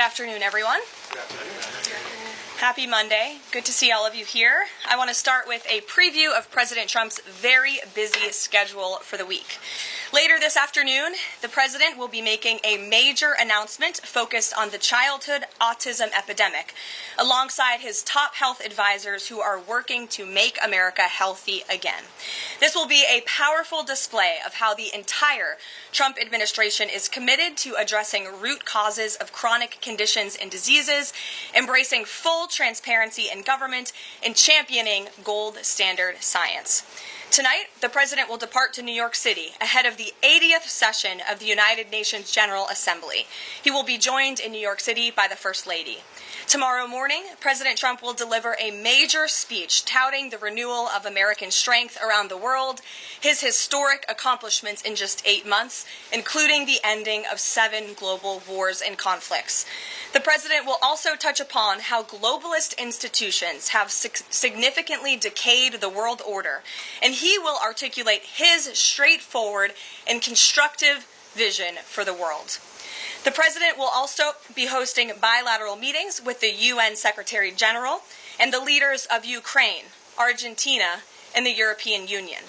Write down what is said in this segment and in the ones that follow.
Good afternoon, everyone. Good afternoon. Happy Monday. Good to see all of you here. I want to start with a preview of President Trump's very busy schedule for the week. Later this afternoon, the president will be making a major announcement focused on the childhood autism epidemic, alongside his top health advisors who are working to make America healthy again. This will be a powerful display of how the entire Trump administration is committed to addressing root causes of chronic conditions and diseases, embracing full transparency in government, and championing gold standard science. Tonight, the president will depart to New York City ahead of the 80th session of the United Nations General Assembly. He will be joined in New York City by the First Lady. Tomorrow morning, President Trump will deliver a major speech touting the renewal of American strength around the world, his historic accomplishments in just 8 months, including the ending of 7 global wars and conflicts. The president will also touch upon how globalist institutions have significantly decayed the world order, and he will articulate his straightforward and constructive vision for the world. The president will also be hosting bilateral meetings with the UN Secretary General and the leaders of Ukraine, Argentina, and the European Union.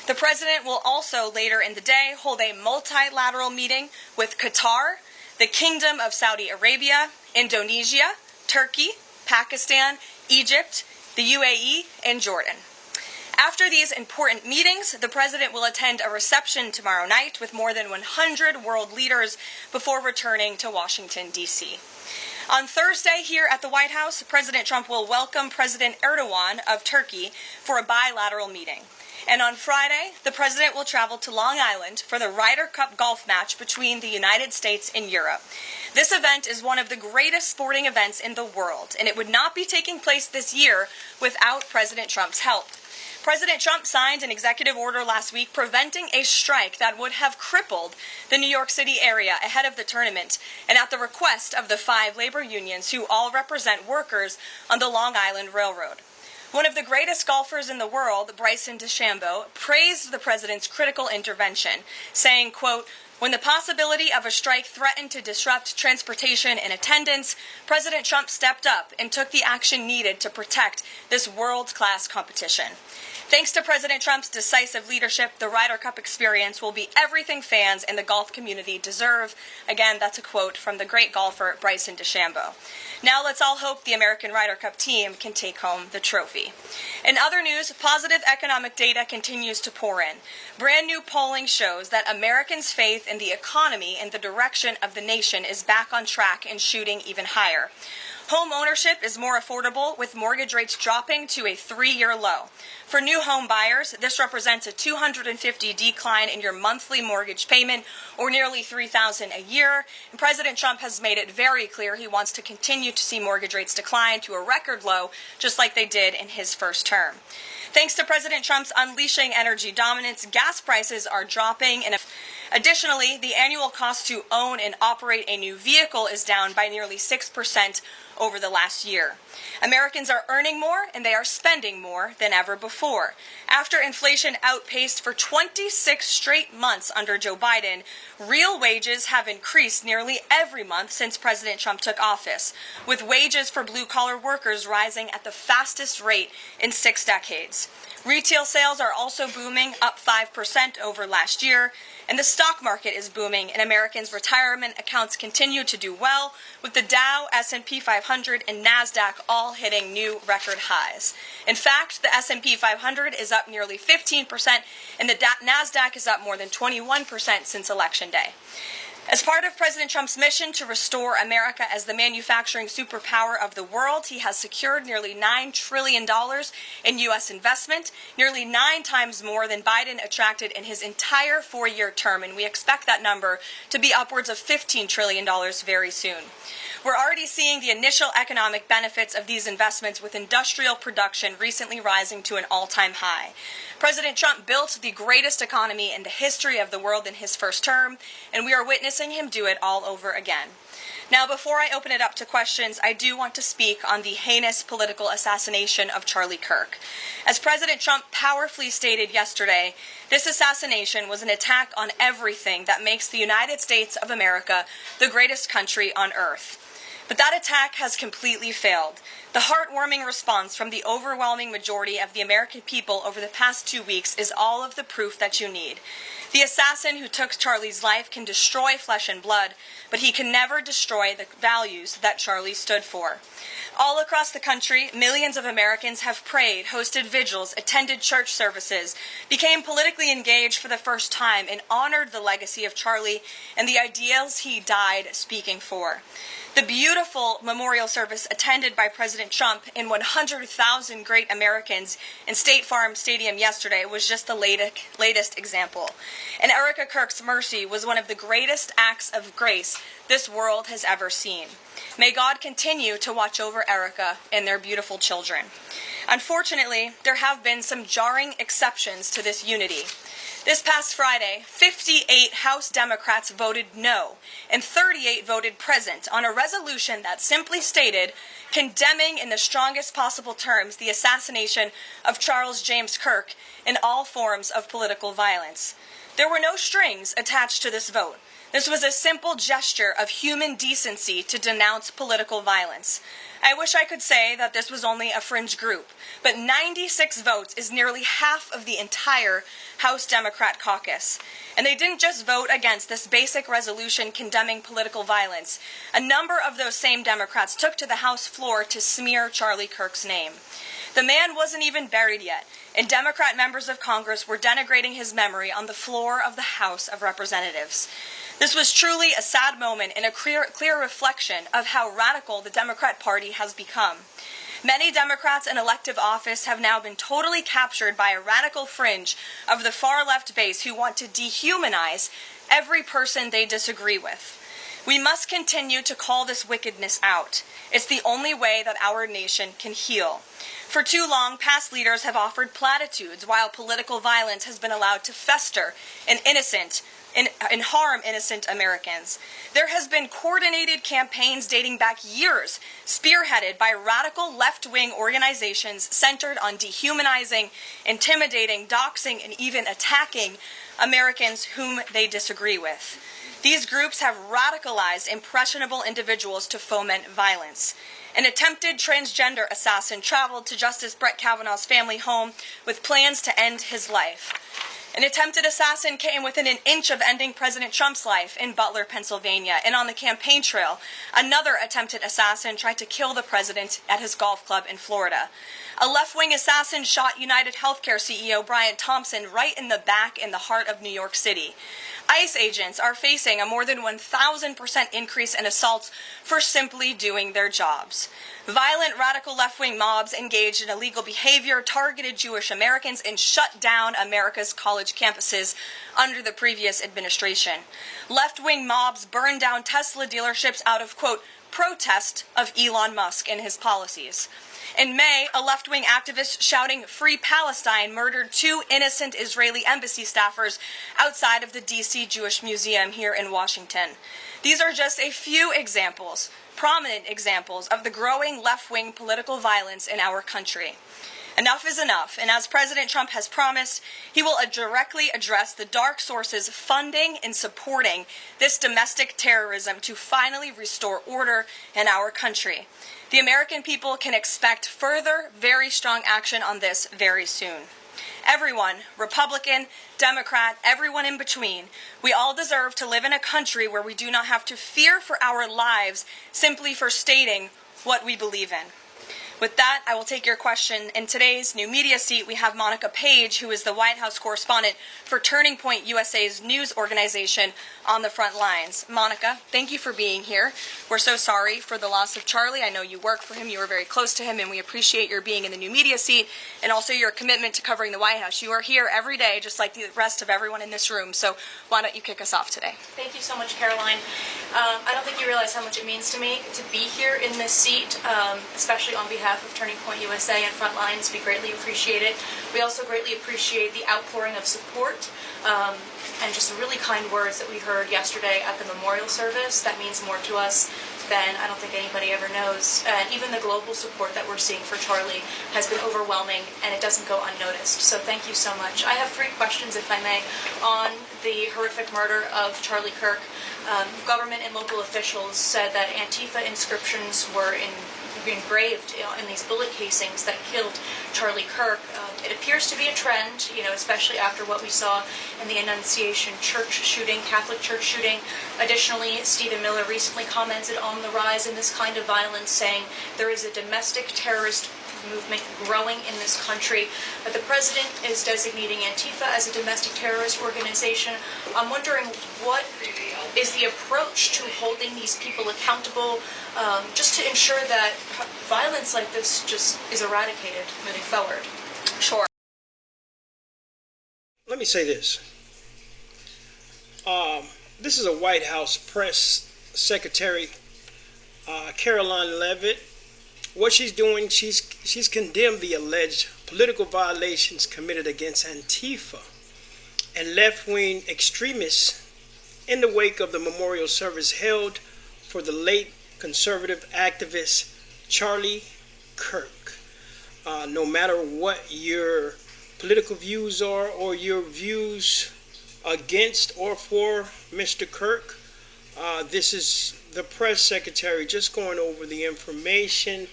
The president will also later in the day hold a multilateral meeting with Qatar, the Kingdom of Saudi Arabia, Indonesia, Turkey, Pakistan, Egypt, the UAE, and Jordan. After these important meetings, the president will attend a reception tomorrow night with more than 100 world leaders before returning to Washington, D.C. On Thursday here at the White House, President Trump will welcome President Erdogan of Turkey for a bilateral meeting. And on Friday, the president will travel to Long Island for the Ryder Cup golf match between the United States and Europe. This event is one of the greatest sporting events in the world, and it would not be taking place this year without President Trump's help. President Trump signed an executive order last week preventing a strike that would have crippled the New York City area ahead of the tournament, and at the request of the 5 labor unions who all represent workers on the Long Island Railroad. One of the greatest golfers in the world, Bryson DeChambeau, praised the president's critical intervention, saying, quote, "When the possibility of a strike threatened to disrupt transportation and attendance, President Trump stepped up and took the action needed to protect this world-class competition." Thanks to President Trump's decisive leadership, the Ryder Cup experience will be everything fans and the golf community deserve. Again, that's a quote from the great golfer Bryson DeChambeau. Now let's all hope the American Ryder Cup team can take home the trophy. In other news, positive economic data continues to pour in. Brand new polling shows that Americans' faith in the economy and the direction of the nation is back on track and shooting even higher. Home ownership is more affordable, with mortgage rates dropping to a 3-year low. For new home buyers, this represents a $250 decline in your monthly mortgage payment, or nearly $3,000 a year. And President Trump has made it very clear he wants to continue to see mortgage rates decline to a record low, just like they did in his first term. Thanks to President Trump's unleashing energy dominance, gas prices are dropping, and additionally, the annual cost to own and operate a new vehicle is down by nearly 6% over the last year. Americans are earning more and they are spending more than ever before. After inflation outpaced for 26 straight months under Joe Biden, real wages have increased nearly every month since President Trump took office, with wages for blue-collar workers rising at the fastest rate in 6 decades. Retail sales are also booming, up 5% over last year, and the stock market is booming, and Americans' retirement accounts continue to do well, with the Dow, S&P 500, and NASDAQ all hitting new record highs. In fact, the S&P 500 is up nearly 15%, and the NASDAQ is up more than 21% since Election Day. As part of President Trump's mission to restore America as the manufacturing superpower of the world, he has secured nearly $9 trillion in U.S. investment, nearly 9 times more than Biden attracted in his entire 4-year term, and we expect that number to be upwards of $15 trillion very soon. We're already seeing the initial economic benefits of these investments, with industrial production recently rising to an all-time high. President Trump built the greatest economy in the history of the world in his first term, and we are witnessing him do it all over again. Now, before I open it up to questions, I do want to speak on the heinous political assassination of Charlie Kirk. As President Trump powerfully stated yesterday, this assassination was an attack on everything that makes the United States of America the greatest country on earth. But that attack has completely failed. The heartwarming response from the overwhelming majority of the American people over the past 2 weeks is all of the proof that you need. The assassin who took Charlie's life can destroy flesh and blood, but he can never destroy the values that Charlie stood for. All across the country, millions of Americans have prayed, hosted vigils, attended church services, became politically engaged for the first time, and honored the legacy of Charlie and the ideals he died speaking for. The beautiful memorial service attended by President Trump and 100,000 great Americans in State Farm Stadium yesterday was just the latest example. And Erica Kirk's mercy was one of the greatest acts of grace this world has ever seen. May God continue to watch over Erica and their beautiful children. Unfortunately, there have been some jarring exceptions to this unity. This past Friday, 58 House Democrats voted no, and 38 voted present on a resolution that simply stated, condemning in the strongest possible terms the assassination of Charles James Kirk and all forms of political violence. There were no strings attached to this vote. This was a simple gesture of human decency to denounce political violence. I wish I could say that this was only a fringe group, but 96 votes is nearly half of the entire House Democrat caucus. And they didn't just vote against this basic resolution condemning political violence. A number of those same Democrats took to the House floor to smear Charlie Kirk's name. The man wasn't even buried yet, and Democrat members of Congress were denigrating his memory on the floor of the House of Representatives. This was truly a sad moment and a clear reflection of how radical the Democrat Party has become. Many Democrats in elective office have now been totally captured by a radical fringe of the far-left base who want to dehumanize every person they disagree with. We must continue to call this wickedness out. It's the only way that our nation can heal. For too long, past leaders have offered platitudes while political violence has been allowed to fester and harm innocent Americans. There has been coordinated campaigns dating back years, spearheaded by radical left-wing organizations centered on dehumanizing, intimidating, doxing, and even attacking Americans whom they disagree with. These groups have radicalized impressionable individuals to foment violence. An attempted transgender assassin traveled to Justice Brett Kavanaugh's family home with plans to end his life. An attempted assassin came within an inch of ending President Trump's life in Butler, Pennsylvania, and on the campaign trail, another attempted assassin tried to kill the president at his golf club in Florida. A left-wing assassin shot United Healthcare CEO Brian Thompson right in the back in the heart of New York City. ICE agents are facing a more than 1,000% increase in assaults for simply doing their jobs. Violent radical left-wing mobs engaged in illegal behavior, targeted Jewish Americans, and shut down America's college campuses under the previous administration. Left-wing mobs burned down Tesla dealerships out of, quote, protest of Elon Musk and his policies. In May, a left-wing activist shouting "Free Palestine" murdered 2 innocent Israeli embassy staffers outside of the D.C. Jewish Museum here in Washington. These are just a few examples, prominent examples, of the growing left-wing political violence in our country. Enough is enough, and as President Trump has promised, he will directly address the dark sources funding and supporting this domestic terrorism to finally restore order in our country. The American people can expect further, very strong action on this very soon. Everyone, Republican, Democrat, everyone in between, we all deserve to live in a country where we do not have to fear for our lives simply for stating what we believe in. With that, I will take your question. In today's new media seat, we have Monica Page, who is the White House correspondent for Turning Point USA's news organization, on the front lines. Monica, thank you for being here. We're so sorry for the loss of Charlie. I know you work for him, you were very close to him, and we appreciate your being in the new media seat and also your commitment to covering the White House. You are here every day, just like the rest of everyone in this room, so why don't you kick us off today? Thank you so much, Karoline. I don't think you realize how much it means to me to be here in this seat, especially on behalf of Turning Point USA and Frontlines. We greatly appreciate it. We also greatly appreciate the outpouring of support and just the really kind words that we heard yesterday at the memorial service. That means more to us been, I don't think anybody ever knows. And even the global support that we're seeing for Charlie has been overwhelming, and it doesn't go unnoticed. So thank you so much. I have 3 questions, if I may, on the horrific murder of Charlie Kirk. Government and local officials said that Antifa inscriptions were engraved in these bullet casings that killed Charlie Kirk. It appears to be a trend, especially after what we saw in the Annunciation Church shooting, Catholic Church shooting. Additionally, Stephen Miller recently commented on the rise in this kind of violence, saying there is a domestic terrorist movement growing in this country. The president is designating Antifa as a domestic terrorist organization. I'm wondering, what is the approach to holding these people accountable, just to ensure that violence like this just is eradicated moving forward? Sure. Let me say this. This is a White House press secretary, Karoline Leavitt. What she's doing, she's condemned the alleged political violations committed against Antifa and left-wing extremists in the wake of the memorial service held for the late conservative activist Charlie Kirk. No matter what your political views are or your views against or for Mr. Kirk, this is the press secretary just going over the information.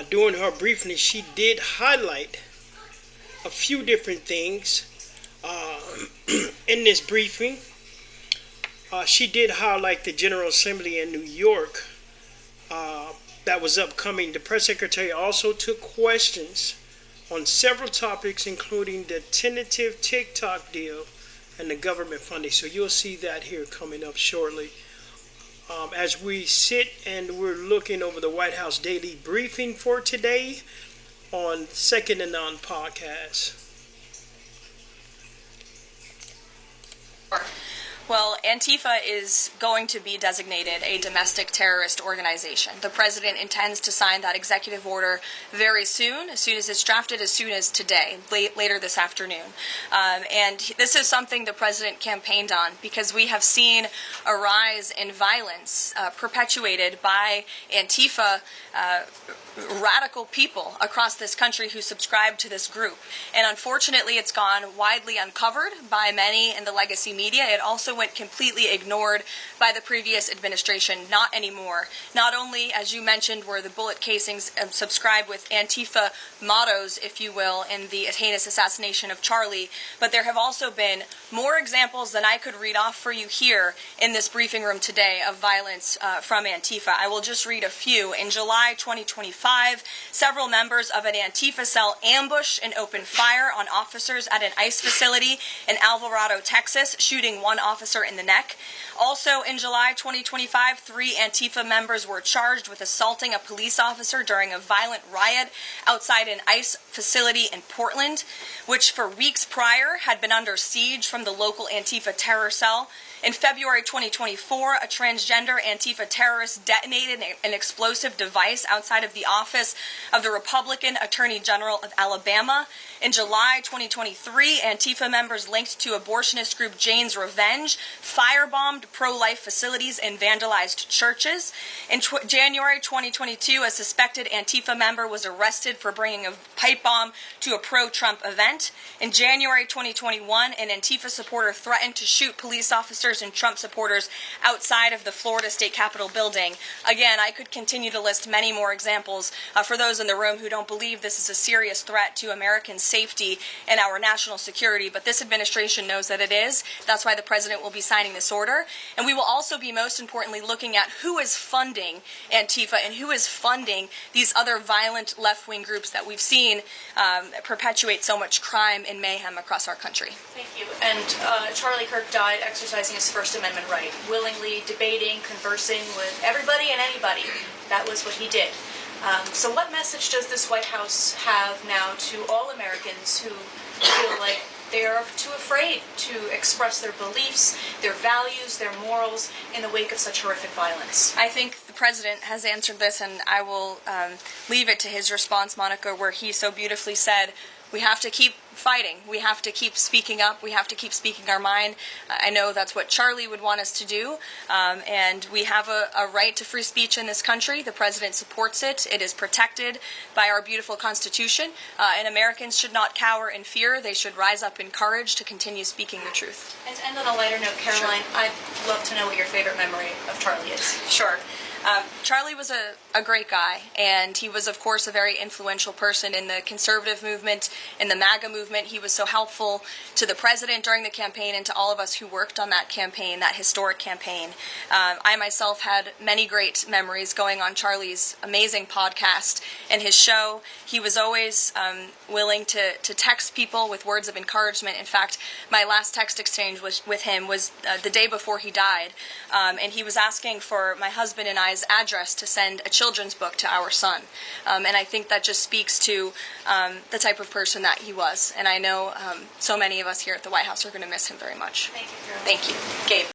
During her briefing, she did highlight a few different things in this briefing. She did highlight the General Assembly in New York that was upcoming. The press secretary also took questions on several topics, including the tentative TikTok deal and the government funding. So you'll see that here coming up shortly. As we sit and we're looking over the White House daily briefing for today on 2nd2none podcast. Well, Antifa is going to be designated a domestic terrorist organization. The president intends to sign that executive order very soon as it's drafted, as soon as today, later this afternoon. And this is something the president campaigned on, because we have seen a rise in violence perpetuated by Antifa radical people across this country who subscribe to this group. And unfortunately, it's gone widely uncovered by many in the legacy media. It also went completely ignored by the previous administration. Not anymore. Not only, as you mentioned, were the bullet casings subscribed with Antifa mottos, if you will, in the heinous assassination of Charlie, but there have also been more examples than I could read off for you here in this briefing room today of violence from Antifa. I will just read a few. In July 2025, several members of an Antifa cell ambushed and opened fire on officers at an ICE facility in Alvarado, Texas, shooting one officer in the neck. Also in July 2025, 3 Antifa members were charged with assaulting a police officer during a violent riot outside an ICE facility in Portland, which for weeks prior had been under siege from the local Antifa terror cell. In February 2024, a transgender Antifa terrorist detonated an explosive device outside of the office of the Republican Attorney General of Alabama. In July 2023, Antifa members linked to abortionist group Jane's Revenge firebombed pro-life facilities and vandalized churches. In January 2022, a suspected Antifa member was arrested for bringing a pipe bomb to a pro-Trump event. In January 2021, an Antifa supporter threatened to shoot police officers and Trump supporters outside of the Florida State Capitol building. Again, I could continue to list many more examples for those in the room who don't believe this is a serious threat to American safety and our national security, but this administration knows that it is. That's why the president will be signing this order. And we will also be, most importantly, looking at who is funding Antifa and who is funding these other violent left-wing groups that we've seen perpetuate so much crime and mayhem across our country. Thank you. And Charlie Kirk died exercising his First Amendment right, willingly debating, conversing with everybody and anybody. That was what he did. So what message does this White House have now to all Americans who feel like they are too afraid to express their beliefs, their values, their morals in the wake of such horrific violence? I think the president has answered this, and I will leave it to his response, Monica, where he so beautifully said, we have to keep fighting. We have to keep speaking up. We have to keep speaking our mind. I know that's what Charlie would want us to do, and we have a right to free speech in this country. The president supports it. It is protected by our beautiful Constitution, and Americans should not cower in fear. They should rise up in courage to continue speaking the truth. And to end on a lighter note, Karoline, Sure. I'd love to know what your favorite memory of Charlie is. Sure. Charlie was a great guy, and he was, of course, a very influential person in the conservative movement, in the MAGA movement. He was so helpful to the president during the campaign and to all of us who worked on that campaign, that historic campaign. I myself had many great memories going on Charlie's amazing podcast and his show. He was always willing to text people with words of encouragement. In fact, my last text exchange with him was the day before he died, and he was asking for my husband and I's address to send a children's book to our son. And I think that just speaks to the type of person that he was. And I know so many of us here at the White House are going to miss him very much. Thank you, Karoline. Thank you. Gabe.